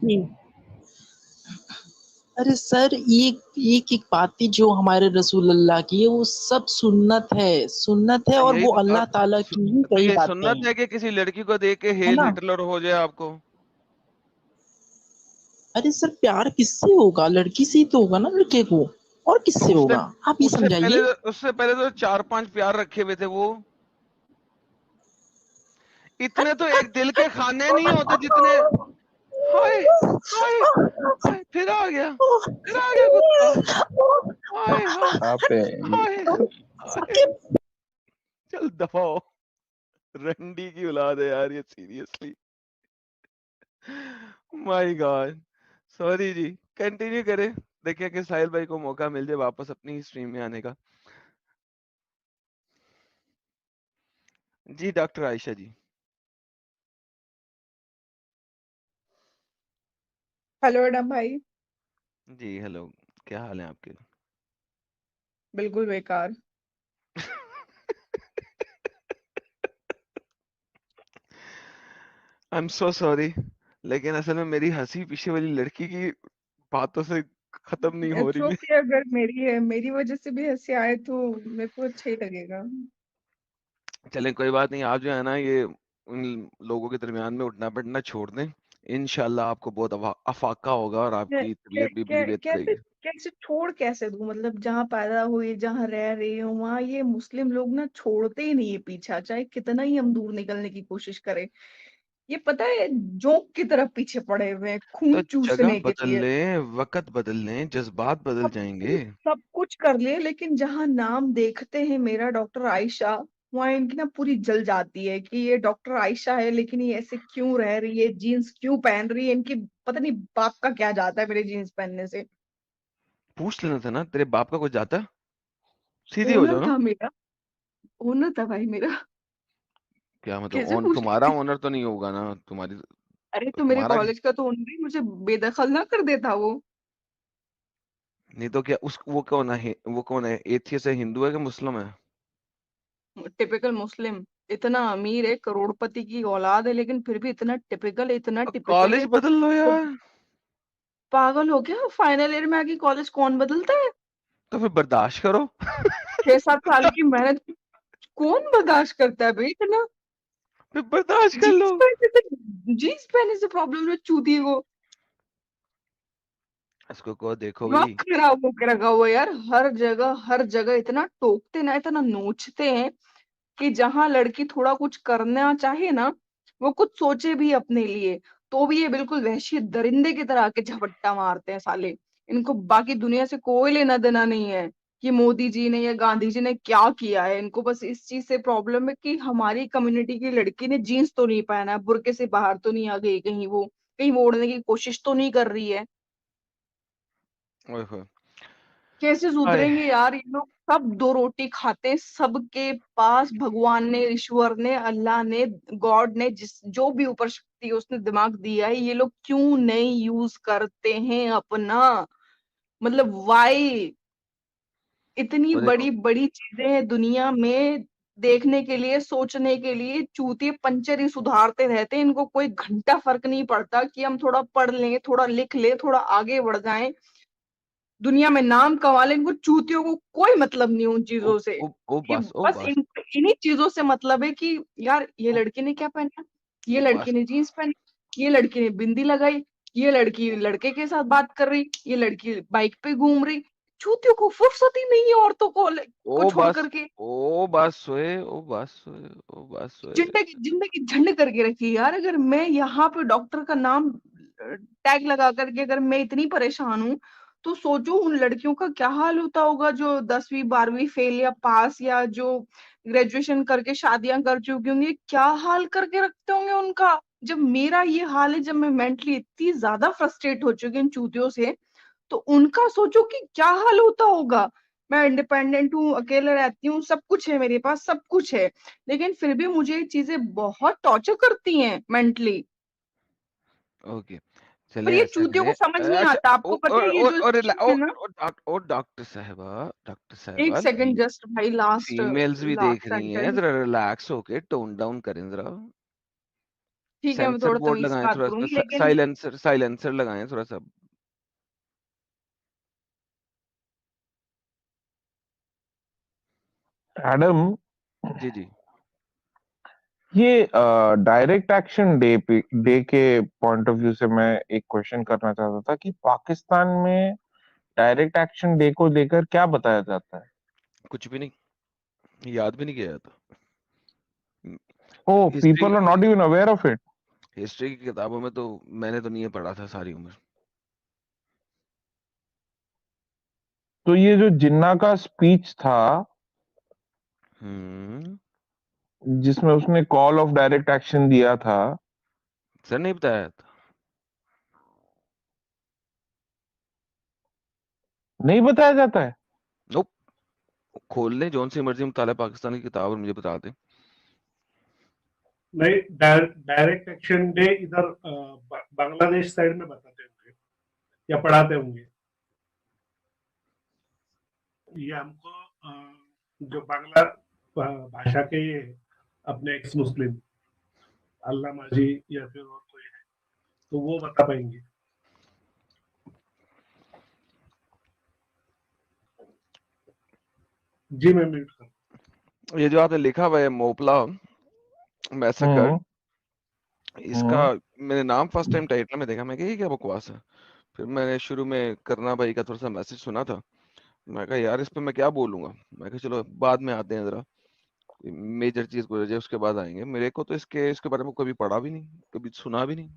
जी। अरे सर, एक-एक बातें जो हमारे रसूलुल्लाह की है वो सब सुन्नत है और यही वो तो अल्लाह ताला की ही तो कही ये बातें सुन्नत हैं। है कि किसी लड़की को देख के है हेल ना? हिटलर हो जाए आपको? अरे सर, प्यार किससे होगा? लड़की से ही तो होगा ना लड़के को, और तो किससे उससे होगा? आप ये समझाइए। उससे पहले तो 4-5 प्यार रखे हुए थे वो। इतने तो एक दिल के खाने नहीं होते जितने। हाय हाय हाय, फिर आ गया कुत्ता। हाय हाय आप हाय हाय। चल दफा हो। रंडी की औलाद है यार ये, सीरियसली। My God. सॉरी जी, कंटिन्यू करें। देखिए कि साहिल भाई को मौका मिल जाए वापस अपनी स्ट्रीम में आने का। जी डॉक्टर आयशा जी। हेलो एडम भाई। जी हेलो, क्या हाल है आपके? बिल्कुल बेकार। आई एम सो सॉरी, लेकिन असल में मेरी हंसी पीछे वाली लड़की की बातों से खत्म नहीं हो इट्स रही। ओके, अगर मेरी वजह से भी हंसी आए तो मेरे को अच्छा ही लगेगा। चलें कोई बात नहीं, आप जो है ना ये उन लोगों के दरमियान में उठना बैठना छोड़ दें। इंशाल्लाह आपको बहुत अफाका होगा और कै, आपकी कै, तबीयत भी कै, बड़ी बेहतर कैसे रहेगी। कैसे छोड़ कैसे दूं? मतलब जहाँ पैदा हुई, जहाँ रह रही हूँ, वहां ये मुस्लिम लोग ना छोड़ते ही नहीं है पीछा, चाहे कितना ही हम दूर निकलने की कोशिश करें। ये पता है, जोंक की तरफ पीछे पड़े हुए हैं, तो खून जगह चूसने के बदल लिए। लें, वक्त बदल लें, जज्बात बदल सब जाएंगे। कुछ सब कुछ कर लिए, लेकिन जहां नाम देखते हैं मेरा डॉक्टर आयशा, वहां इनकी ना पूरी जल जाती है कि ये डॉक्टर आयशा है, लेकिन ये ऐसे क्यों रह रही है, जीन्स क्यों पहन रही है, इनकी पता नहीं बाप का क्या जाता है मेरे जीन्स पहनने से। पूछ लेना था ना, तेरे बाप का कुछ जाता? सीधी हो ओनर जाओ ना। था मेरा, ओनर था भाई मेरा। क्या मतलब कैसे ऑन पूछ तुम्हारा लेते? ओनर तो नहीं होगा ना तुम्हारी? अरे तो मेरे तुम्हारा कॉलेज का तो ओनर ही मुझे बेदखल ना कर देता वो। नहीं तो क्या उस वो कौन है, एथियस है, हिंदू है कि मुस्लिम है? टिपिकल मुस्लिम। इतना अमीर है, करोड़पति की औलाद है, लेकिन फिर भी इतना टिपिकल कॉलेज है। बदल लो यार। पागल हो गया? फाइनल ईयर में आके कॉलेज कौन बदलता है? तो फिर बर्दाश्त करो। 6-7 साल की मेहनत कौन बर्दाश्त करता है भाई इतना? फिर बर्दाश्त कर लो। जीन्स पहनने से प्रॉब्लम है चूती को। इसको को देखो दिमाग भाई। खराब होके रखा हुआ है यार, हर जगह इतना टोकते ना, इतना नोचते हैं कि जहां लड़की थोड़ा कुछ करना चाहे ना, वो कुछ सोचे भी अपने लिए, तो भी ये बिल्कुल वहशी दरिंदे की तरह आके झपट्टा मारते हैं साले। इनको बाकी दुनिया से कोई लेना देना नहीं है कि मोदी जी ने या गांधी जी ने क्या किया है। इनको बस इस चीज से प्रॉब्लम है कि हमारी कम्युनिटी की लड़की ने जीन्स तो नहीं पहना है, बुर्के से बाहर तो नहीं आ गई, कहीं वो ओढ़ने की कोशिश तो नहीं कर रही है। ओए होए। कैसे हाय। सुधरेंगे यार ये लोग? सब दो रोटी खाते हैं, सबके पास भगवान ने, ईश्वर ने, अल्लाह ने, गॉड ने, जिस जो भी ऊपर शक्ति है उसने दिमाग दिया है, ये लोग क्यों नहीं यूज करते हैं अपना? मतलब वाई? इतनी तो बड़ी देखो, बड़ी चीजें हैं दुनिया में देखने के लिए, सोचने के लिए, चूतिए पंचर ही सुधारते रहते हैं। इनको कोई घंटा फर्क नहीं पड़ता कि हम थोड़ा पढ़ लें, थोड़ा लिख लें, थोड़ा आगे बढ़ जाएं, दुनिया में नाम कमा ले। इनको चूतियों को कोई मतलब नहीं उन ओ चीजों से। ओ ये बस, बस इन्हीं चीजों से मतलब है कि यार ये ओ लड़की ने क्या पहना, ये ओ लड़की बस। ने जीन्स पहनी, ये लड़की ने बिंदी लगाई, ये लड़की लड़के के साथ बात कर रही, ये लड़की बाइक पे घूम रही। चूतियों को फुर्सत ही नहीं है औरतों को ओ छोड़ बस। करके। ओ बस सोए, ओ बस सोए, ओ बस सोए। जिंदगी जिंदगी झंड करके रखी है यार। अगर मैं यहाँ पे डॉक्टर का नाम टैग लगा करके अगर मैं इतनी परेशान हूँ, तो सोचो उन लड़कियों का क्या हाल होता होगा जो 10वीं 12वीं फेल या पास, या जो ग्रेजुएशन करके शादियां कर चुकी होंगी, क्या हाल करके रखते होंगे उनका। जब मेरा ये हाल है, जब मैं मेंटली इतनी ज्यादा फ्रस्ट्रेट हो चुकी हूँ इन चूतियों से, तो उनका सोचो कि क्या हाल होता होगा। मैं इंडिपेंडेंट हूँ, अकेले रहती हूँ, सब कुछ है मेरे पास, सब कुछ है, लेकिन फिर भी मुझे ये चीजें बहुत टॉर्चर करती हैं मेंटली। ओके, पर चलिए ये ऐसा चूतियों को करें। समझ नहीं अच्छा, आता। आपको पता है ये जो स्ट्रीम है ना। ओ डॉक्टर साहबा, डॉक्टर एक साहबा, सेकंड जस्ट भाई, लास्ट फीमेल्स भी देख लास्ट रही हैं, सेंटेंस। जरा रिलैक्स होके टोन डाउन करें जरा। ठीक है, मैं सेंसर थोड़ा बोर्ड तमीज से लगाएं, बात थोड़ा करूंगी, सा लेकिन साइलेंसर लगाएं थोड़ा सा। एडम, जी जी। ये डायरेक्ट एक्शन डे के पॉइंट ऑफ व्यू से मैं एक क्वेश्चन करना चाहता था कि पाकिस्तान में डायरेक्ट एक्शन डे को लेकर क्या बताया जाता है? कुछ भी नहीं, याद भी नहीं किया जाता। Oh, history people are not even aware of it. History की किताबों में तो मैंने तो नहीं पढ़ा था सारी उम्र। तो ये जो जिन्ना का स्पीच था हम्म। जिसमें उसने कॉल ऑफ डायरेक्ट एक्शन दिया था, सर नहीं बताया था। नहीं बताया जाता है? नोप। खोल लें जौन सी मर्जी मुताला पाकिस्तान की किताब और मुझे बता दें। नहीं, डायरेक्ट एक्शन डे इधर बांग्लादेश साइड में बताते होंगे या पढ़ाते होंगे। ये हमको जो बांग्ला भाषा के ये अपने एक्स मुस्लिम अल्लामा जी या फिर और कोई है तो वो बता पाएंगे। जी मैं म्यूट कर। ये जो आपने लिखा हुआ है मोपला मैसेकर, इसका मैंने नाम फर्स्ट टाइम टाइटल में देखा, मैं कहा ये क्या बकवास है। फिर मैंने शुरू में करना भाई का थोड़ा सा मैसेज सुना था, मैं कहा यार इस पे मैं क्या बोलूंगा, मैं कहा चलो बाद में आते हैं, जरा मेजर चीज गुजर जाए उसके बाद आएंगे। मेरे को तो इसके बारे में कभी पढ़ा भी नहीं, कभी सुना भी नहीं।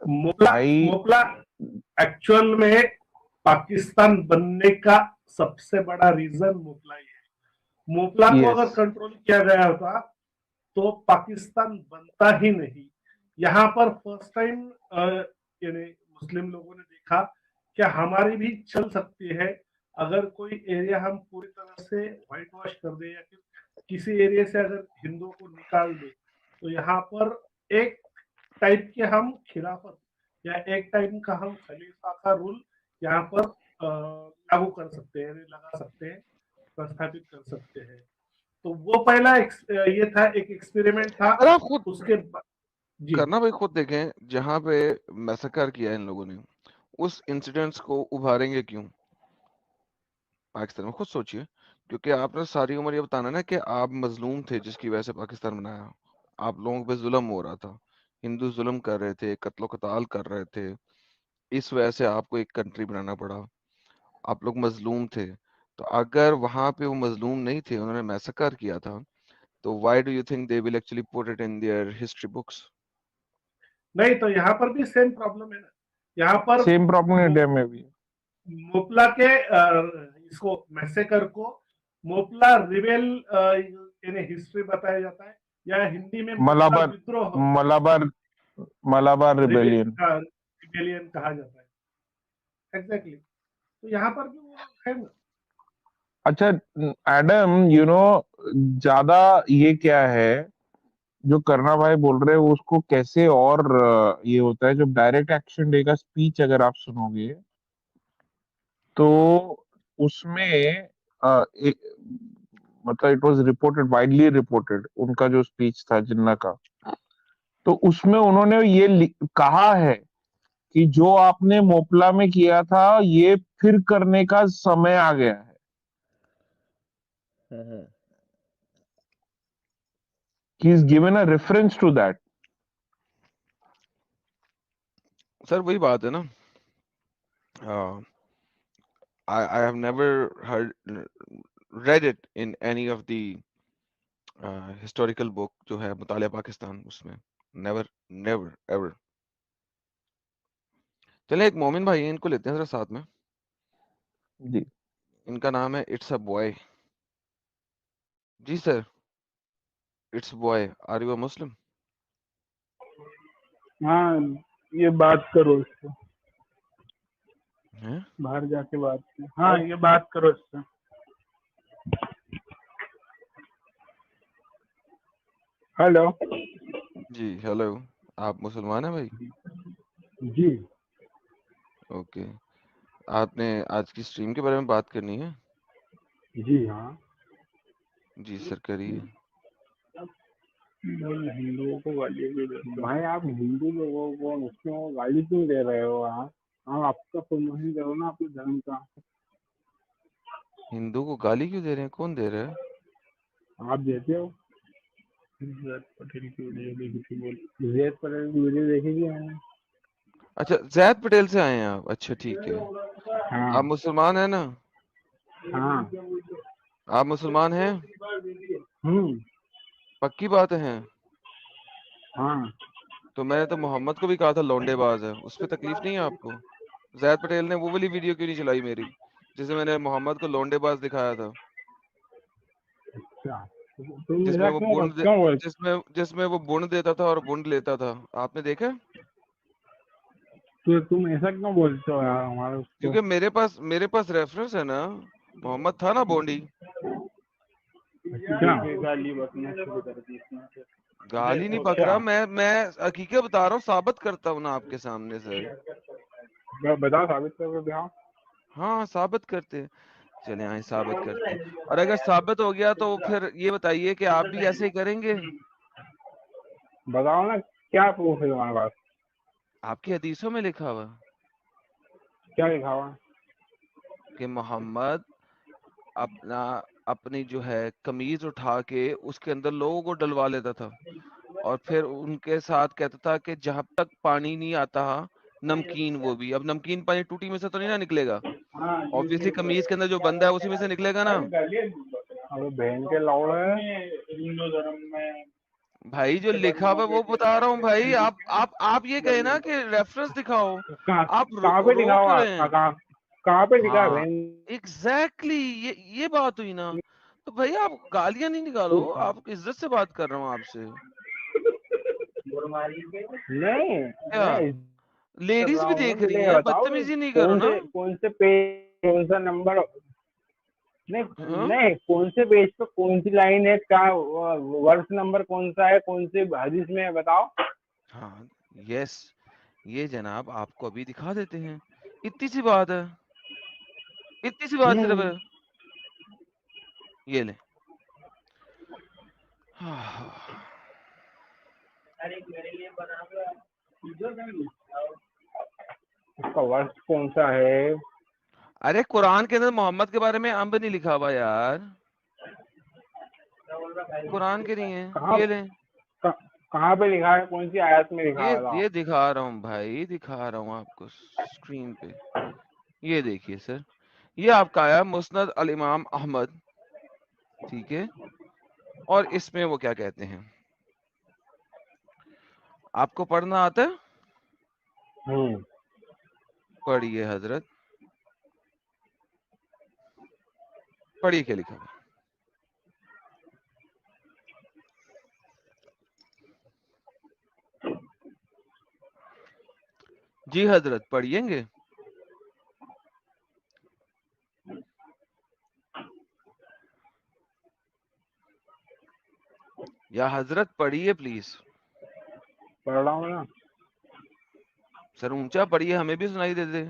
मोपला मोपला एक्चुअल में पाकिस्तान बनने का सबसे बड़ा रीजन मोपला ही है। मोपला को अगर कंट्रोल किया गया होता तो पाकिस्तान बनता ही नहीं। यहाँ पर फर्स्ट टाइम यानी मुस्लिम लोगों ने देखा कि हमारी भी चल सकती है अगर कोई एरिया हम पूरी तरह से व्हाइट वॉश कर दे या फिर किसी एरिया से अगर हिंदुओं को निकाल दे तो यहाँ पर एक टाइप के हम खिलाफत या एक टाइप का हम खलीफा का रूल यहाँ पर लागू कर सकते हैं, लगा सकते हैं, प्रस्थापित कर सकते हैं। तो वो पहला ये था, एक एक्सपेरिमेंट था। अरे आप खुद उसके जी करना भाई, खुद देखें जहां पे मैसेकर किया इन लोगों ने, उस इंसिडेंट्स को उभारेंगे क्यों पाकिस्तान में, खुद सोचिए। क्योंकि आपने सारी उम्र ये बताना ना कि आप मजलूम थे जिसकी वजह से पाकिस्तान बनाया, आप लोगों पे जुल्म हो रहा था, हिंदू जुल्म कर रहे थे, कत्लो कताल कर रहे थे, इस वजह से आपको एक कंट्री बनाना पड़ा, आप लोग मजलूम थे। तो अगर वहां पे वो मजलूम नहीं थे, उन्होंने मैसेकर किया था, तो why do you think they will actually put it in their history books? नहीं, तो यहाँ पर भी सेम प्रॉब्लम है ना। यहाँ पर सेम प्रॉब्लम इंडिया में भी। मोपला के इसको मैसेकर को मोपला रिबेल यानी हिस्ट्री बताया जाता है या हिंदी में मोपला मलाबार विद्रोह मलाबार मलाबार रिबेलियन। रिबेलियन कहा जाता है। एग्जैक्टली। तो यहाँ पर भी वो लोग है ना। अच्छा एडम, ज्यादा ये क्या है जो करना भाई बोल रहे हो उसको कैसे, और ये होता है जब डायरेक्ट एक्शन डे का स्पीच अगर आप सुनोगे तो उसमें मतलब it was reported, widely reported, उनका जो स्पीच था जिन्ना का, तो उसमें उन्होंने ये कहा है कि जो आपने मोपला में किया था ये फिर करने का समय आ गया है। He is given a reference to that. Sir वही बात है ना, I have never heard read it in any of the historical book जो है मुतालिया पाकिस्तान, उसमें never never ever। चले एक मोमिन भाई हैं, इनको लेते हैं जरा साथ में। जी इनका नाम है इट्स अ बॉय। जी sir, it's boy, are you a Muslim? हाँ, ये बात करो इससे, हैं? बाहर जाके बात करो। हाँ, ये बात करो इससे। हेलो। जी हेलो, आप मुसलमान हैं भाई? जी ओके, आपने आज की स्ट्रीम के बारे में बात करनी है? जी हाँ। जी सर करिए। बोल हिंदुओं को गाली क्यों देते हो? भाई आप हिंदू लोगों को मुस्लिमों को गाली क्यों दे रहे हो? आप आपका प्रमोशन करो ना अपने धर्म का। हिंदू को गाली क्यों दे रहे हैं? कौन दे रहा है? आप देते हो? जैद पटेल की वीडियो देखी थी, बोल जैद पटेल की वीडियो देखी थी मैंने। अच्छा, जैद पटेल से आए हैं आप? अच्छा ठीक है। हाँ आप मुसलमान हैं ना? हाँ आप मुसलमान हैं? पक्की बात है? हाँ तो मैंने तो मोहम्मद को भी कहा था लौंडेबाज है, उस पर तकलीफ नहीं है आपको? जैद पटेल ने वो वाली वीडियो क्यों नहीं चलाई मेरी, जिसमें मैंने मोहम्मद को लौंडेबाज दिखाया था, अच्छा तुम जिसमें ऐसा वो क्यों क्यों बोल जिसमें वो बुंड देता था और बुंड लेता था? आपने देखा? तो तुम ऐसा क्यों बोलते हो यार हमारे उसको? क्योंकि मेरे पास रेफरेंस है ना, मोहम्मद था ना बोंडी। अच्छा गाली बकना शुरू कर दी इसने। गाली नहीं बक रहा, मैं हकीकत बता रहा हूँ, साबित करता हूँ ना आपके सामने सर। बताओ साबित करके दिखाओ। हाँ साबित करते हैं, चले आए साबित करते हैं। और अगर साबित हो गया तो फिर ये बताइए कि आप भी ऐसे ही करेंगे? बताओ ना क्या प्रूफ है तुम्हारे पास? आपकी हदीसों में लिखा हुआ क्या लिखा हुआ? कि मोहम्मद अपनी जो है कमीज उठा के उसके अंदर लोगों को डलवा लेता था और फिर उनके साथ कहता था कि जहां तक पानी नहीं आता नमकीन, वो भी, अब नमकीन पानी टूटी में से तो नहीं ना निकलेगा, ऑब्वियसली कमीज के अंदर जो बंदा है उसी में से निकलेगा ना। अरे बहन के लौड़े हिंदू धर्म में भाई जो लिखा हुआ है वो बता रहा हूँ भाई, आप ये कहे ना कि रेफरेंस दिखाओ, आप कहाँ पे लिखा रोक हुआ? रहे हैं। कहाँ पे लिखा है हाँ बहन? एग्जैक्टली, ये बात हुई ना। तो भाई आप गालियां नहीं निकालो, आप इज्जत से बात कर रहा हूँ आपसे। नहीं क्या मैं कर लेडीज रहा भी हूँ ना, देख मुझे रही ये हैं, बताओ बदतमीजी नहीं करो ना। कौन से पेज कौन सा नंबर? नहीं हाँ? नहीं कौन से पेज पे कौन सी लाइन है, क्या वर्ष नंबर कौन सा है, कौन से हदीस में है, बताओ। हाँ यस, ये जनाब आपको अभी दिखा देते हैं, इतनी सी बात है, इतनी सी बात सिर्फ है, ये ले। उसका वर्ष कौन सा है? अरे कुरान के अंदर मोहम्मद के बारे में अम्ब नहीं लिखा हुआ यार, कुरान के नहीं है, कहाँ ये ले। कहाँ पे लिखा है? कौन सी आयत में लिखा है? ये दिखा रहा हूँ भाई, दिखा रहा हूँ आपको स्क्रीन पे, ये देखिए सर, ये आपका आया मुस्नद अल इमाम अहमद, ठीक है। और इसमें वो क्या कहते हैं, आपको पढ़ना आता है? पढ़िए हजरत, पढ़िए क्या लिखा हुआ। जी हजरत पढ़िएंगे? या हजरत पढ़िए प्लीज। पढ़ रहा हूँ ना। सर ऊंचा पढ़िए, हमें भी सुनाई दे दे।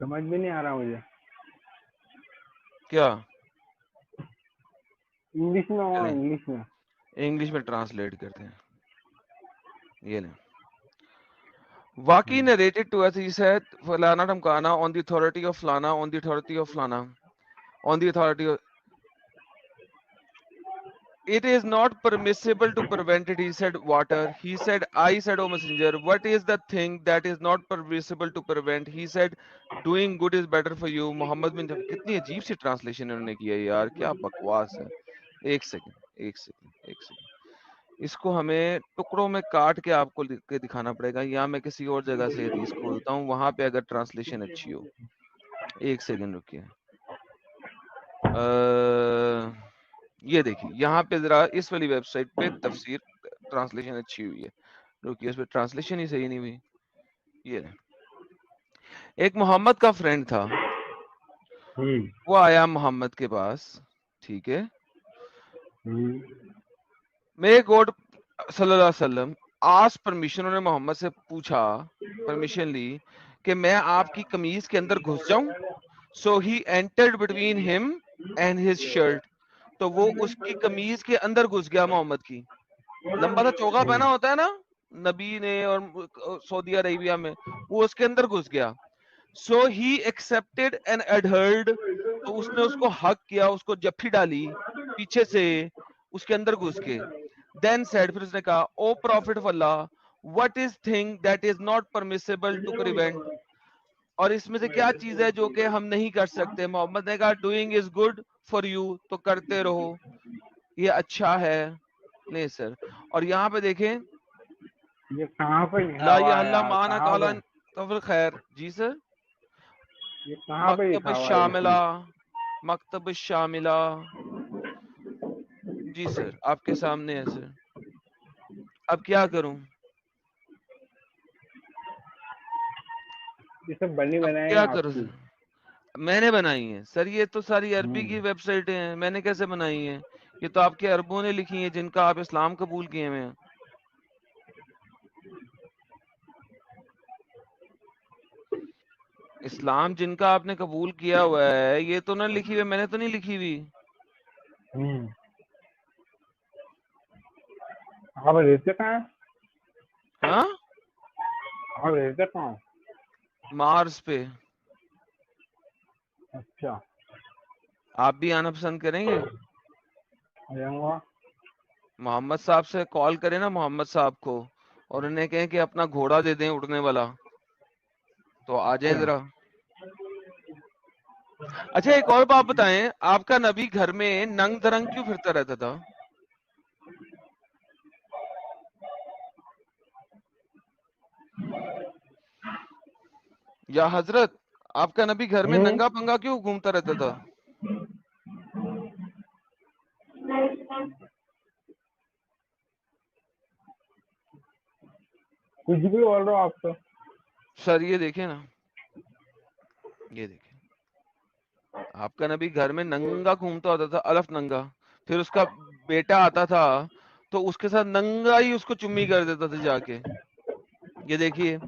समझ भी नहीं आ रहा मुझे। क्या? इंग्लिश में हो? चलें इंग्लिश में इंग्लिश में ट्रांसलेट करते हैं, ये लें। Waki narrated to us, he said, Falana Tamkana, on the authority of Flana, on the authority of Flana, on the authority of... It is not permissible to prevent it, he said, water. He said, I said, O messenger, what is the thing that is not permissible to prevent? He said, doing good is better for you. Muhammad bin Jab, कितनी अजीब see translation इन्होंने की है यार, क्या बकवास है। एक सेकंड, इसको हमें टुकड़ों में काट के आपको लिख के दिखाना पड़ेगा, या मैं किसी और जगह से हदीस खोलता हूँ, वहां पे अगर ट्रांसलेशन अच्छी हो। एक सेकंड रुकिए, ये देखिए यहाँ पे जरा इस वाली वेबसाइट पे तफसीर ट्रांसलेशन अच्छी हुई है, रुकिए, इस पे ट्रांसलेशन ही सही नहीं हुई। ये एक मोहम्मद का फ्रेंड था, वो आया मोहम्मद के पास, ठीक है। May God सल्लल्लाहु अलैहि वसल्लम आज परमिशन, उन्होंने मोहम्मद से पूछा, परमिशन ली कि मैं आपकी कमीज के अंदर घुस जाऊं। So he entered between him and his shirt, तो वो उसकी कमीज के अंदर घुस गया मोहम्मद की। लंबा सा चोगा पहना होता है ना नबी ने और सऊदी अरेबिया में, वो उसके अंदर घुस गया। सो ही एक्सेप्टेड एंड एडहर्ड, तो उसने उसको हक किया, उसको जफ्फी डाली पीछे से उसके अंदर घुस के। देन सेड, फिर उसने कहा, O prophet of Allah, what is thing that is not permissible to prevent, और इसमें से क्या चीज है जो कि हम नहीं कर सकते। मोहम्मद ने कहा, doing is good for you, तो करते रहो, ये अच्छा है। नहीं सर, और यहाँ पे देखें, ये कहाँ पे लिखा ला हुआ है अल्लाह यार, माना कहाँ काला, पे, तो फिर खैर जी सर। ये कहाँ पे मकतब लिखा हुआ है ये शामिला, चीज? मकतब शामिला, जी सर आपके सामने है सर। अब क्या करूं, ये सब बनी अब बनाई है क्या करूं आपकी? सर? मैंने बनाई है सर, ये तो सारी अरबी की हम्म। वेबसाइटें हैं, मैंने कैसे बनाई है? ये तो आपके अरबों ने लिखी है जिनका आप इस्लाम कबूल किए हुए हैं। इस्लाम जिनका आपने कबूल किया हुआ है, ये तो ना लिखी हुई, मैंने तो नहीं लिखी हुई। हम्म। आप रहते कहाँ हैं? हाँ, आप रहते कहाँ हैं? मार्स पे। अच्छा, आप भी आना पसंद करेंगे? आ जाऊंगा। मोहम्मद साहब से कॉल करें ना, मोहम्मद साहब को, और उन्हें कहें कि अपना घोड़ा दे दें उड़ने वाला, तो आ जाए अच्छा, जरा। अच्छा, एक और बात बताएं, आपका नबी घर में नंग धरंग क्यों फिरता रहता था? या हजरत, आपका नबी घर में हम्म। नंगा पंगा क्यों घूमता रहता था? कुछ भी बोल रहे हो आप तो। सर ये देखें ना, ये देखें, आपका नबी घर में नंगा घूमता होता था, अलफ नंगा। फिर उसका बेटा आता था तो उसके साथ नंगा ही उसको चुम्मी कर देता था जाके। ये देखिए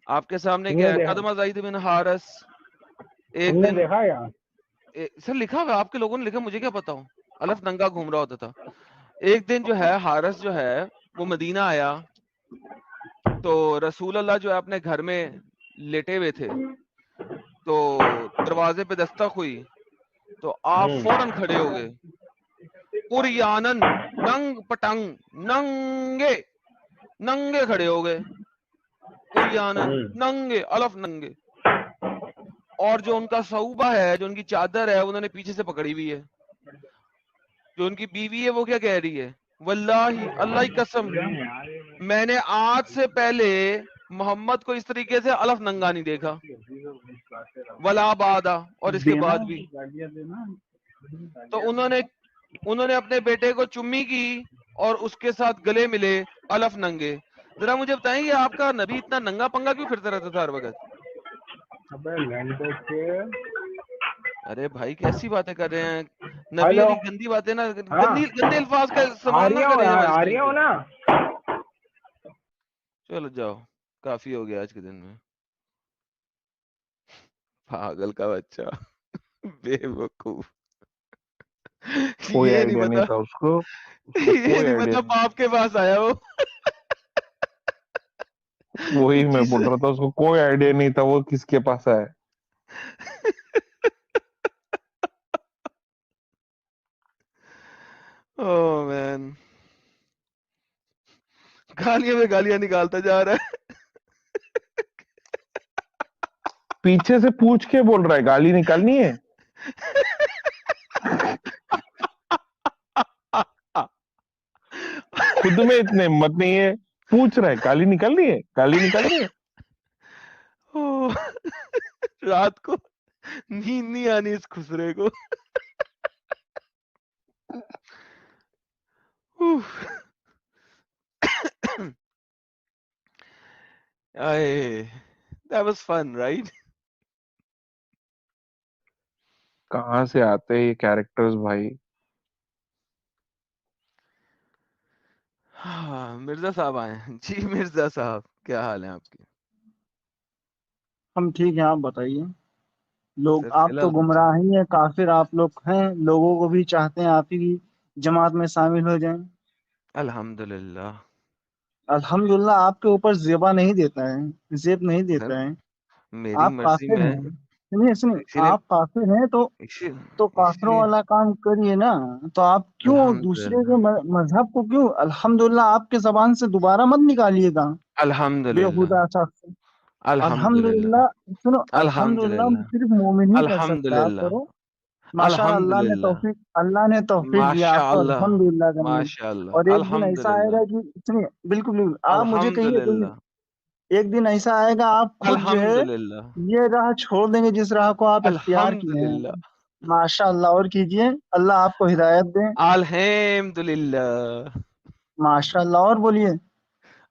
आपके सामने क्या तुमने है, देखा? कदमा ज़ाइद बिन हारिस। एक तुमने दिन देखा यार? सर लिखा हुआ, आपके लोगों ने लिखा, मुझे क्या पता हो। अलफ नंगा घूम रहा होता था। एक दिन जो है हारिस जो है वो मदीना आया, तो रसूल अल्लाह जो है अपने घर में लेटे हुए थे, तो दरवाजे पे दस्तक हुई, तो आप फौरन खड़े हो गए, उरियानन, नंग पटंग, नंगे, नंगे खड़े हो गए, उरियानन, नंगे, अलफ नंगे। और जो उनका सऊबा है, जो उनकी चादर है, उन्होंने पीछे से पकड़ी हुई है। जो उनकी बीवी है वो क्या कह रही है, वल्लाही, अल्लाह की कसम, मैंने आज से पहले मोहम्मद को इस तरीके से अलफ नंगा नहीं देखा, वला बादा, और इसके देना, बाद भी। गाड़ियाँ देना। तो उन्होंने उन्होंने अपने बेटे को चुम्मी की और उसके साथ गले मिले, अलफ नंगे। जरा मुझे बताएं, आपका नबी इतना नंगा पंगा क्यों फिरता रहता था हर वक्त? अबे लंडे के। अरे भाई कैसी बातें कर रहे हैं, नबी हेलो। वाली गंदी बातें ना, हाँ, गंदी गंदे अल्फाज का आ इस्तेमाल रही ना हो करें यार, हमारे आ रही स्क्रीन हो पे। ना? चलो जाओ, काफी हो गया आज के दिन में। पागल का बच्चा, बेवकूफ। कोई ये नहीं आइडिया नहीं पता, था उसको, उसको ये कोई नहीं आइडिया पता नहीं। बाप के पास आया वो। वही मैं जिस बोल रहा था, उसको कोई आइडिया नहीं था वो किसके पास है। ओह मैन, गालियां में गालियां निकालता जा रहा है। पीछे से पूछ के बोल रहा है गाली निकालनी है। खुद में इतने हिम्मत नहीं है, पूछ रहा है गाली निकालनी है, गाली निकालनी है। ओह, रात को नींद नहीं आनी इस खुसरे को। उफ, आए, that was fun, right? कहाँ से आते हैं ये कैरेक्टर्स भाई। हाँ, मिर्जा साहब आए हैं। जी मिर्जा साहब, क्या हाल है आपके? हम ठीक हैं, आप बताइए। लोग सर आप तो फिलहाल तो गुमराह ही हैं, काफिर आप लोग हैं। लोगों को भी चाहते हैं आप ही की जमात में शामिल हो जाएं। अल्हम्दुलिल्लाह। अल्हम्दुलिल्लाह आपके ऊपर जेबा नहीं देता है, जेब नहीं सर देता है। मेरी आप मर्जी काफिर में, हैं। सुनिए सुनिए, इसीलिए आप काफिर हैं तो काफिरों इसीलिए वाला काम करिए ना। तो आप क्यों दूसरे के अल्हम्दुलिल्लाह, मजहब को क्यों अल्हम्दुलिल्लाह आपके जबान से दोबारा मत निकालिएगा। अल्हम्दुलिल्लाह, बेहुदा सा अल्हम्दुलिल्लाह, अल्हम्दुलिल्लाह। सुनो, अल्हम्दुलिल्लाह अल्हम्दुलिल्लाह, सिर्फ मोमिन ही कर सकता है, आप अल्हम्दुलिल्लाह, करो। माशाल्लाह, अल्हम्दुलिल्लाह, अल्लाह ने तौफीक दिया आपको माशाअल्लाह, अल्हम्दुलिल्लाह करने की। माशाअल्लाह, और एक दिन ऐसा अल्हम्दुलिल्लाह, आएगा कि सुनिए, बिल्कुल बिल्कुल आप मुझे कहिए कोई। अल्हम्दुलिल्लाह, एक दिन ऐसा आएगा आप खुद जो है अल्हम्दुलिल्लाह, ये राह छोड़ देंगे जिस राह को आप इख्तियार किए हैं। अल्हम्दुलिल्लाह, माशाल्लाह, और कीजिए, अल्लाह आपको हिदायत दे। अल्हम्दुलिल्लाह, माशाल्लाह, और बोलिए।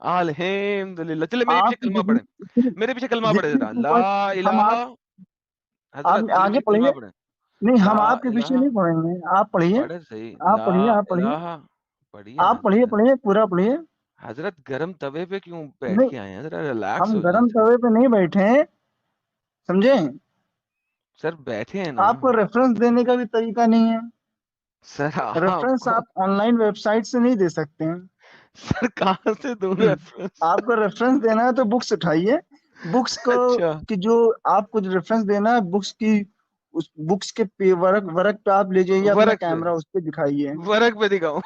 अल्हम्दुलिल्लाह। चलिए मेरे आप पीछे कलमा जितनी पढ़े, मेरे पीछे कलमा पढ़े जितनी जरा। ला ऊपर हम इलाहा, आप हजरत मेरे आगे पीछे कलमा पढ़िए। पढ़े। नहीं, ला हम आपके पीछे इलाहा, नहीं पढ़ेंगे, आप पढ़िए। पढ़े सही। आप ला पढ़िए, आप पढ़िए। इलाहा, पढ़िए ना आप पढ़िए, जरा। पढ़िए, पूरा पढ़िए। हजरत गरम तवे पे क्यों बैठ नहीं, के आए हैं? जरा रिलैक्स हम हो जाएं गरम सर। तवे पे नहीं बैठे हैं, समझे। सर बैठे हैं ना। आपको रेफरेंस देने का भी तरीका नहीं है। सर रेफरेंस आपको, आप ऑनलाइन वेबसाइट से नहीं दे सकते हैं। सर कहाँ से दूं रेफरेंस? आपको रेफरेंस देना है तो बुक्स उठाइए। बुक्स को अच्छा, कि जो आपको जो रेफरेंस देना है बुक्स की, उस बुक्स के वर्क वर्क पे आप ले जाइए, अपना वर्क पे, कैमरा उस पे दिखाइए। वर्क पे दिखाऊं?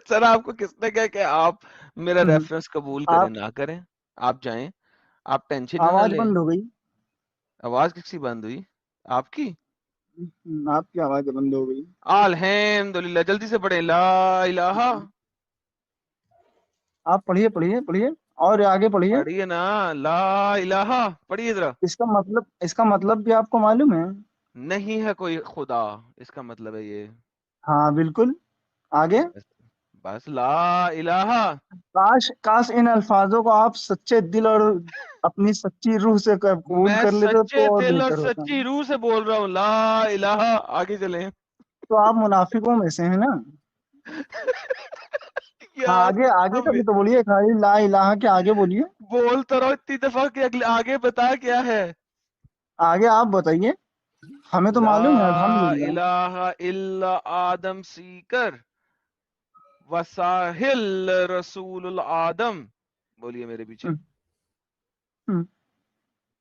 सर आपको किसने कहा कि आप मेरा हम्म, रेफरेंस कबूल करें आप ना करें? आप जाएं, आप टेंशन ही ना आवाज लें। बंद हो गई। आवाज किसकी बंद हुई? आपकी? आपकी आवाज बंद हो गई। अल्हम्दुलिल्लाह, जल्दी से पढ़े। ला इलाहा, आप पढ़िए, पढ़िए, पढ़िए, और आगे पढ़िए। पढ़िए ना। ला इलाहा, पढ़िए जरा। इसका मतलब भी आपको मालूम है। नहीं है कोई खुदा, इसका मतलब है ये। हाँ बिल्कुल। आगे। बस, बस ला इलाहा। काश काश इन अल्फाजों को आप सच्चे दिल और अपनी सच्ची रूह से कबूल मैं कर लेते सच्चे तो और दिल और बेहतर होता। सच्ची रूह से बोल रहा हूँ। ला इलाहा, आगे चले। तो आप मुनाफिकों में से हैं ना। हाँ, यार आगे आगे का भी तो बोलिए, खाली ला इलाहा के आगे बोलिए। बोल तो रहा हूं इतनी दफा कि अगले आगे बता क्या है। आगे आप बताइए, हमें तो ला मालूम है अल्हम्दुलिल्लाह। इलाहा इल्ला आदम सीकर वसाहिल रसूल आदम। बोलिए मेरे पीछे। हम्म, हम्म,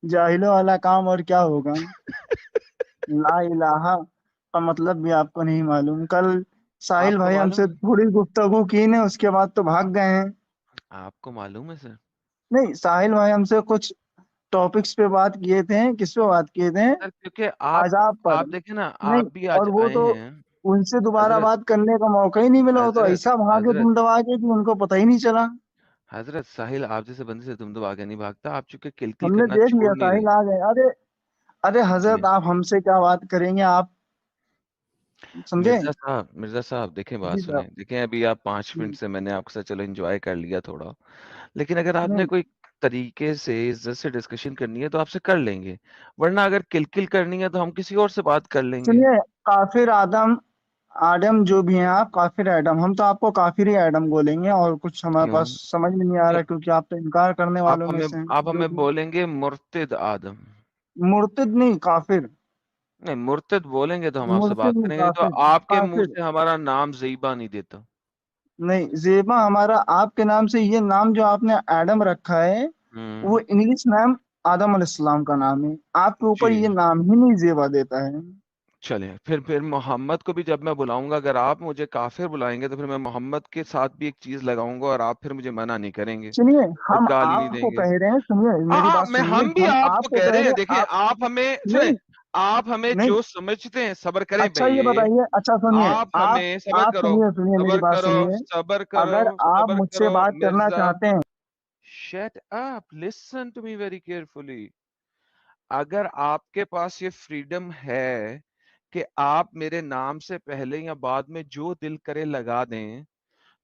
जाहिलों वाला काम और क्या होगा। ला इलाहा का मतलब भी आपको नहीं मालूम। कल साहिल आपको भाई मालूम हमसे है? थोड़ी गुफ्तगू की ने, उसके बाद तो भाग गए हैं। आपको मालूम है सर? नहीं, साहिल भाई हमसे कुछ टॉपिक्स पे बात किए थे। किस पे बात किए थे? सर क्योंकि आजाब पर। आप देखे ना, नहीं, आप भी और आज वो आए तो हैं। उनसे दोबारा हजरत, बात करने का मौका ही नहीं मिला। वो तो हजरत, ऐसा भागे हजरत, तुम दबा के कि उनको पता ही नहीं चला। हजरत साहिल आप जैसे बंदे से तुम तो आगे नहीं भागता। आप चूंकि किलकिल हमने करना देख लिया, छोड़ नहीं रहे। साहिल आ गए। अरे, अरे जी हजरत, आप हमसे क्या बात करेंगे आप, समझे। मिर्जा साहब देखें, बात जी सुने। साहब। देखें अभी आप 5 मिनट से मैंने आपके साथ चलो एंजॉय कर लिया थोड़ा, लेकिन अगर आपने नहीं, कोई तरीके से इज्जत से डिस्कशन करनी है तो आपसे कर लेंगे, वरना अगर किलकिल करनी है तो हम किसी और से बात कर लेंगे। सुनिए, काफिर आदम आदम जो भी हैं आप, काफिर एडम, हम तो आपको काफिर ही एडम बोलेंगे। और कुछ हमारे क्यों? पास समझ में नहीं आ क्यों? रहा, क्योंकि आप तो इनकार करने आप वालों में हमें से हैं आप जो हमें भी। बोलेंगे मुर्तिद आदम। मुर्तिद नहीं, काफिर। नहीं, मुर्तिद बोलेंगे तो हम आपसे बात मुर्तिद नहीं, करेंगे, नहीं तो काफिर। आपके मुंह काफिर से हमारा नाम ज़ईबा नहीं देता। नहीं, जेबा हमारा आपके नाम से, ये नाम जो आपने एडम रखा है वो हम्म। इंग्लिश नाम आदम अलैहिस्सलाम का नाम है। आपके ऊपर जी, ये नाम ही नहीं जेबा देता है। चले फिर मोहम्मद को भी जब मैं बुलाऊंगा, अगर आप मुझे काफिर बुलाएंगे तो फिर मैं मोहम्मद के साथ भी एक चीज लगाऊंगा और आप फिर मुझे मना नहीं करेंगे सुनिए, और हम गाली नहीं आपको देंगे। कह रहे हैं, सुनिए हाँ मेरी हाँ, बात मैं सुनिए, हम भी हम आपको आपको कह कह रहे रहे हैं। हैं देखिए आप। आप हमें सुने, नहीं, आप हमें नहीं। जो समझते हैं, सबर करें अच्छा ये भैये। बताइए, अच्छा सुनिए, आप आप हमें सबर आप करो, सुनिए, सुनिए मेरी सबर बात करो, सुनिए। सबर करो, अगर आप सबर मुझसे करो बात करना मिर्जा। चाहते हैं। Shut up, listen to me very carefully. अगर आपके पास ये फ्रीडम है कि आप मेरे नाम से पहले या बाद में जो दिल करे लगा दें,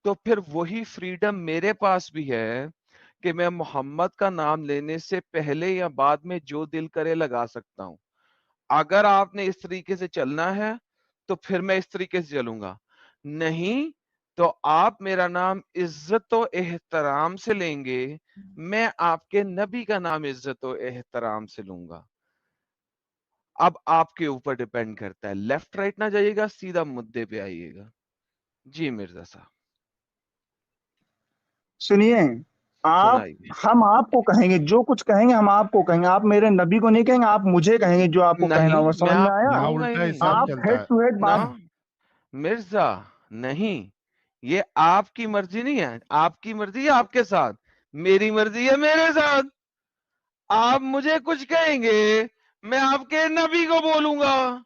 तो फिर वही फ्रीडम मेरे पास भी है कि मैं मोहम्मद का नाम लेने से पहले या बाद में जो दिल करे लगा सकता हूं। अगर आपने इस तरीके से चलना है तो फिर मैं इस तरीके से चलूंगा, नहीं तो आप मेरा नाम इज्जत और एहतराम से लेंगे, मैं आपके नबी का नाम इज्जत और एहतराम से लूंगा। अब आपके ऊपर डिपेंड करता है, लेफ्ट राइट ना जाइएगा, सीधा मुद्दे पे आइएगा। जी मिर्जा साहब सुनिए, आप सुनाइए। हम आपको कहेंगे, जो कुछ कहेंगे हम आपको कहेंगे, आप मेरे नबी को नहीं कहेंगे, आप मुझे कहेंगे जो आपको कहना नहीं, होगा। मैं समझ में आपको आया? यहाँ कहूंगा ही उल्टा नहीं हिसाब आप चलता हेड है। टू हेड ना बात। मिर्जा, नहीं, ये आपकी मर्जी नहीं है, आपकी मर्जी है आपके साथ, मेरी मर्जी है मेरे साथ। आप मुझे कुछ कहेंगे, मैं आपके नबी को बोलूंगा।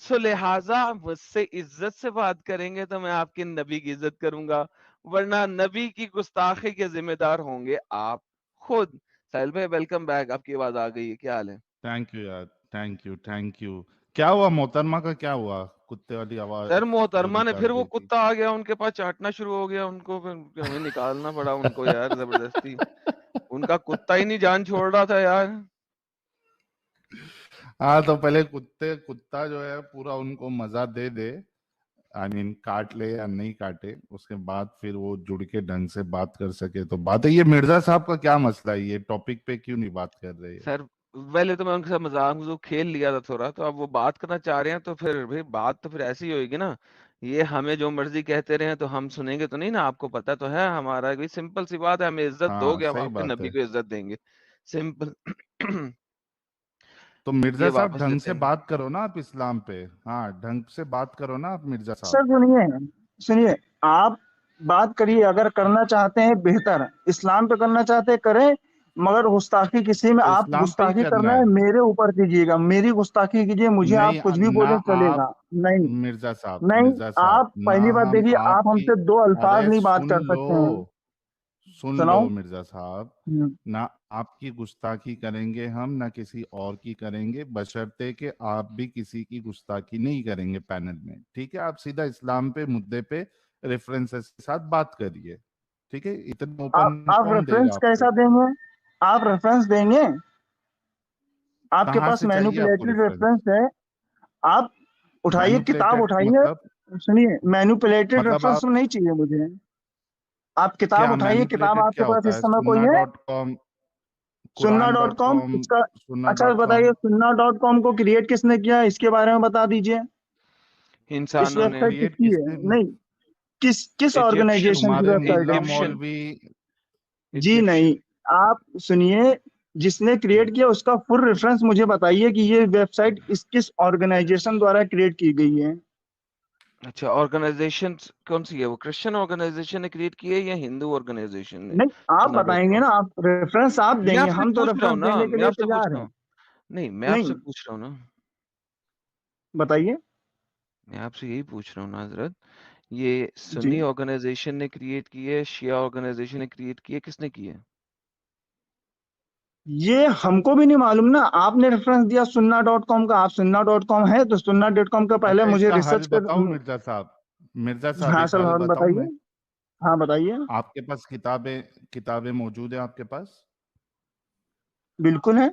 सो लिहाजा मुझसे इज्जत से बात करेंगे तो मैं आपके नबी की इज्जत करूंगा, वरना नबी की गुस्ताखी के जिम्मेदार होंगे आप खुद। साहिल भाई वेलकम बैक, आपकी आवाज आ गई है, क्या हाल है? थैंक यू यार, थैंक यू। क्या हुआ मोहतरमा का, क्या हुआ? कुत्ते वाली आवाज सर जो मोहतरमा ने निकाल फिर वो रही थी। कुत्ता आ गया, उनके पास चाटना शुरू हो गया, उनको फिर हमें निकालना पड़ा उनको यार जबरदस्ती। उनका कुत्ता ही नहीं जान छोड़ रहा था यार। हाँ तो पहले कुत्ता जो है पूरा उनको मजा दे दे, आई मीन काट ले या नहीं काटे, उसके बाद फिर वो जुड़ के ढंग से बात कर सके तो बात है। ये मिर्जा साहब का क्या मसला है, ये टॉपिक पे क्यों नहीं बात कर रहे हैं? सर पहले तो मैं उनके साथ मजाक मजूक खेल लिया था थोड़ा, तो अब वो बात करना चाह रहे हैं तो फिर भाई बात तो फिर ऐसी ही होगी ना। ये हमें जो मर्जी कहते रहे तो हम सुनेंगे तो नहीं ना, आपको पता तो है हमारा भी सिंपल सी बात है, हमें इज्जत हाँ दोगे हम सही आपके बात नबी है। को इज्जत देंगे, सिंपल। तो मिर्जा ये साहब वापस ढंग लेते से हैं। बात करो ना आप इस्लाम पे। हाँ ढंग से बात करो ना आप मिर्जा सर साहब। सुनिए, सुनिए, आप बात करिए, अगर करना चाहते हैं बेहतर, इस्लाम पे करना चाहते हैं करें, मगर गुस्ताखी किसी में, तो आप इस्लाम पे ही गुस्ताखी करना करना है है। मेरे ऊपर कीजिएगा, मेरी गुस्ताखी कीजिए, मुझे आप नहीं कुछ भी ना बोले आप, चलेगा। नहीं, नहीं, मिर्जा साहब आप ना पहली बात हम देखिए, आप आपकी, हमसे दो अल्फाज अरे नहीं बात कर सकते हैं। सुन लो सुनाओ। मिर्जा साहब, हम्म, ना आपकी गुस्ताखी करेंगे हम, ना किसी और की करेंगे, बशर्ते कि आप भी किसी की गुस्ताखी नहीं करेंगे पैनल में। ठीक है, आप सीधा इस्लाम पे मुद्दे पे रेफरेंसेस के साथ बात करिए। ठीक है, इतना ओपन आप कौन देगा रेफरेंस आपको? कैसा देंगे? आप रेफरेंस देंगे? आपके कहाँ पास से चाहिए आपको मैनिपुलेटेड रेफरेंस? रेफरेंस है? आप उठाइए, किताब मैनिपुलेटेड उठाइए। मतलब? सुनिए, मैनिपुलेटेड मतलब रेफरेंस आप नहीं चाहिए मुझे। आप किताब क्या उठाइए, किताब मैनिपुलेटेड आपके क्या पास होता इस है? समय कोई सुन्ना है? डॉट कॉम, सुन्ना Quran dot dot com com, इसका। सुन्ना अच्छा डॉट कॉम। बताइए, सुन्ना डॉट कॉम को क्रिएट किसने किया, इसके बारे में बता दीजिए। इस इंसानों ने। वेबसाइट क्रिएट किसकी है? किसने? नहीं, किस इजिप्शियंस, ऑर्गेनाइजेशन की तुम्हारे वेबसाइट मुल्ला है? इजिप्शियन, मौलवी। जी नहीं, इजिप्शियन। आप सुनिए, जिसने क्रिएट किया उसका फुल रेफरेंस मुझे बताइए कि ये वेबसाइट किस ऑर्गेनाइजेशन द्वारा क्रिएट की गई है। अच्छा, ऑर्गेनाइजेशन कौन सी है? वो क्रिश्चियन ऑर्गेनाइजेशन ने क्रिएट की है या हिंदू ऑर्गेनाइजेशन ने? नहीं, आप सुन्ना डॉट बताएंगे कॉम। ना, आप रेफरेंस आप मैं देंगे, आपसे हम तो पूछ रहा रेफरेंस हूँ ना, देने के मैं लिए आपसे पूछ तैयार रहा हैं। हूँ। नहीं, मैं आपसे नहीं, पूछ रहा हूँ ना, बताइए। मैं आपसे यही पूछ रहा हूँ ना हजरत। ये जी, सुन्नी ऑर्गेनाइजेशन ने क्रिएट की है, शिया ऑर्गेनाइजेशन ने क्रिएट की है, किसने की है? ये हमको भी नहीं मालूम ना, आपने रेफरेंस दिया सुन्ना डॉट कॉम का, आप सुन्ना डॉट कॉम है तो सुन्ना डॉट कॉम का पहले अच्छा मुझे इसका हल रिसर्च कर। बताऊं मिर्जा साहब? मिर्जा साहब हाँ एक हल सलमान बताऊं बताइए। मैं? हाँ बताइए। आपके पास किताबें किताबें मौजूद है आपके पास? बिल्कुल है।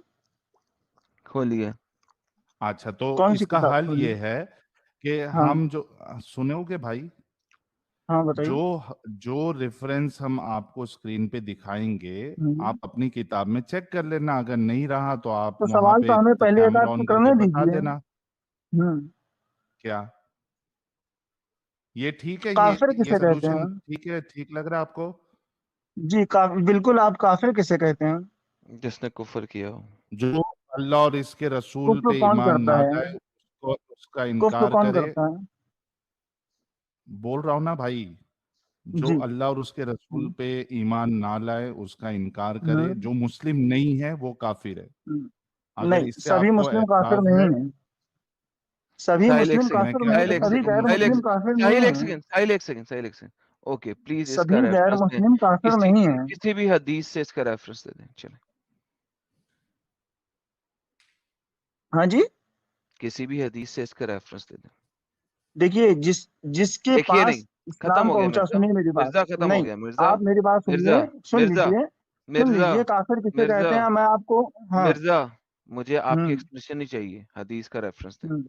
खोलिए। अच्छा तो कौन सी इसका किताब हल खोली? ये है कि हाँ, हम जो, सुनोगे भाई, हाँ बताइए। जो जो रेफरेंस हम आपको स्क्रीन पे दिखाएंगे, हम्म, आप अपनी किताब में चेक कर लेना। अगर नहीं रहा तो आप तो वहां सवाल तो पे हमें पहले एक कैमरा आध तो ऑन करके करने बता दीजिए। देना। हम्म, क्या ये ठीक है? काफिर ये किसे कहते सोल्यूशन हैं? ठीक है? ठीक लग रहा है आपको? जी बिल्कुल, आप काफिर किसे कहते हैं? जिसने कुफर किया हो। जो अल्लाह और इसके रसूल कुफ्र पे कौन ईमान करता ना है? लाए, उसको उसका कुफ्र इनकार कौन करे। करता है? बोल रहा हूं ना भाई, जो जी। अल्लाह और उसके रसूल हम्म, पे ईमान ना लाए, उसका इनकार करे, हम्म, जो मुस्लिम नहीं है वो काफिर है। अगर नहीं, इससे सभी आपको मुस्लिम काफिर एतराज है, नहीं है। सभी साहिल एक मुस्लिम सेकंड, मैं काफिर क्या नहीं, साहिल एक करूं? सभी सेकंड, गैर साहिल एक मुस्लिम काफिर साहिल नहीं एक है। सेकंड, साहिल एक सेकंड, साहिल एक सेकंड। ओके प्लीज इसका सभी गैर रेफरेंस दें। मुस्लिम काफिर किसी नहीं है। किसी भी हदीस से इसका रेफरेंस दे दें, चले। हाँ जी। किसी भी हदीस से इसका रेफरेंस दे दें। देखिए, जिसके देखिए नहीं, पास खत्म इस्लाम हो गया पहुंचा, मिर्जा। सुनिए मेरी बात। मिर्जा खत्म हो नहीं, गया मिर्जा। आप मेरी बात मिर्जा, सुनिए, मिर्जा, सुन मिर्जा, लीजिए, काफिर किसे मिर्जा, कहते हैं मैं आपको। हाँ। मिर्जा, मुझे आपकी हम्म, एक्सप्लेनेशन नहीं चाहिए, हदीस का रेफरेंस दें हम्म।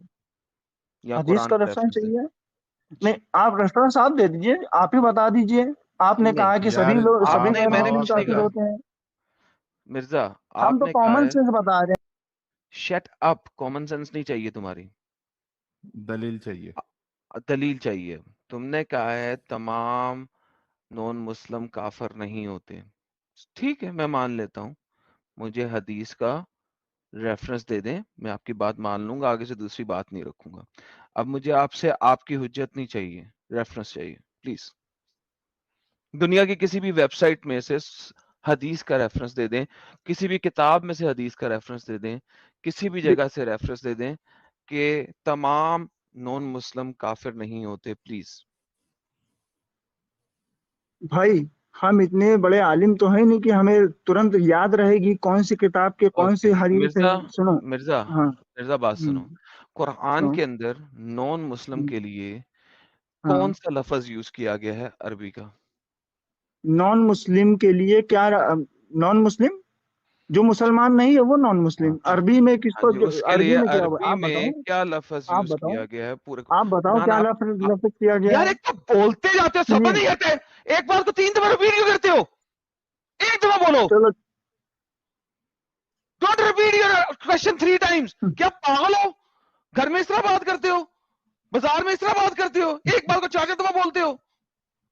या हदीस कुरान का का रेफरेंस रेफरेंस दें। चाहिए? नहीं, आप रेस्टोरेंट साहब दे दीजिए, आप ही बता दीजिए। आपने नहीं, कहा कि सभी यार लोग, सभी आप आपने, मैंने गवर्नमेंट कुछ नहीं काफिर कहा होते हैं। मिर्जा, हम तो आपने कहा कॉमन है सेंस बता रहे हैं। शट अप, कॉमन सेंस नहीं चाहिए तुम्हारी, दलील चाहिए। दलील चाहिए। तुमने कहा है तमाम नॉन मुस्लिम काफिर नहीं होते, ठीक है मैं मान लेता हूँ, मुझे हदीस का रेफरेंस दे दें, मैं आपकी बात मान लूंगा, आगे से दूसरी बात नहीं रखूंगा। अब मुझे आपसे आपकी हुज्जत नहीं चाहिए, रेफरेंस चाहिए प्लीज। दुनिया की किसी भी वेबसाइट में से हदीस का रेफरेंस दे दें, किसी भी किताब में से हदीस का रेफरेंस दे दें, किसी भी जगह से रेफरेंस दे दें कि तमाम नॉन मुस्लिम काफिर नहीं होते, प्लीज। भाई हम इतने बड़े आलिम तो है नहीं कि हमें तुरंत याद रहेगी कौन सी किताब के कौन सी ओके हदीस है। मिर्जा, सुनो। मिर्जा हाँ। मिर्जा बात सुनो, कुरान सुनो। के अंदर नॉन मुस्लिम के लिए कौन हाँ, सा लफ्ज यूज किया गया है अरबी का? नॉन मुस्लिम के लिए क्या? नॉन मुस्लिम जो मुसलमान नहीं है वो नॉन हाँ मुस्लिम। हाँ अरबी में हाँ किसको जी, उसके अरबी लिए में क्या हुआ? अरबी आप में बताओ। क्या लफ्ज आप यूज बताओ। किया गया है पूरे आप बताओ कुरान? क्या आप, लफ्ज किया गया यार है? एक तो बोलते जाते हो, समझ सुनिए। नहीं आते, एक बार को 3 दफा रिपीट क्यों करते हो? एक दफा बोलो, चलो। Don't repeat your question 3 times. क्या पागल हो? घर में इस तरह बात करते हो, बाजार में इस तरह बात करते हो, एक बार को 4 दफा बोलते हो,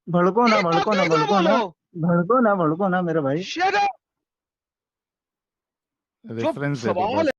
भड़को ना, एक बार भड़को को ना, एक दफा भड़को ना, बोलो। भड़को ना, भड़को ना मेरे भाई। Shut up. जो रेफरेंस दे दो सवाल बस।